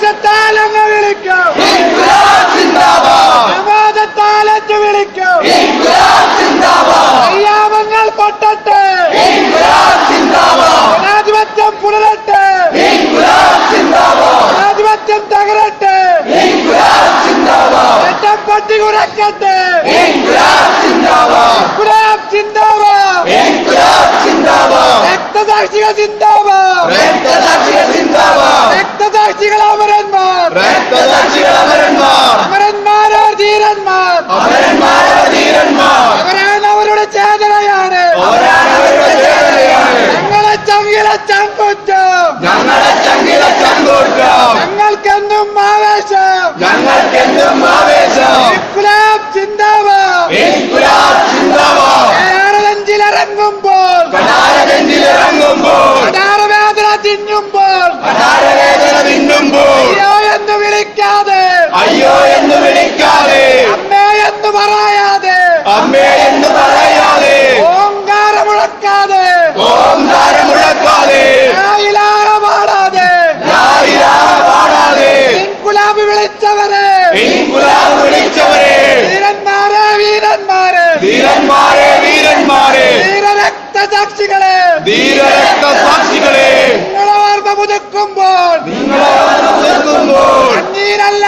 ആവേശത്താലങ്ങ് വിളിക്കും, പ്രമോദത്താലത്ത് വിളിക്കും, കയ്യാമങ്ങൾ പൊട്ടട്ടെ, ജനാധിപത്യം പുലരട്ടെ, ജനാധിപത്യം തകരട്ടെ, പട്ടി കുറക്കട്ടെ, രക്തസാക്ഷികൾ സിന്ദാബാദ്, രക്തസാക്ഷികൾ അമരന്മാർ, അമരന്മാരോ ധീരന്മാർ, അവരാണ് അവരുടെ ചേതനയാണ്, ഞങ്ങളെ ചങ്കില ചങ്കൂറ്റം, ഞങ്ങൾക്കെന്നും ആവേശം, ഇൻക്വിലാബ് സിന്ദാബാദ്, നെഞ്ചിലിറങ്ങുമ്പോൾ, കടാരവേദന തിന്നുമ്പോൾ, അയ്യോ എന്ന് വിളിക്കാതെ, അമ്മേ എന്ന് പറയാതെ, ഓങ്കാരം മുഴക്കാതെ, പാടാതെ, ഇൻക്വിലാബ് വിളിച്ചവരെ, വീരന്മാരെ, ധീരരക്തസാക്ഷികളെ, നിങ്ങളെ ഓർമ്മ പുതുക്കുമ്പോൾ, കണ്ണീരല്ല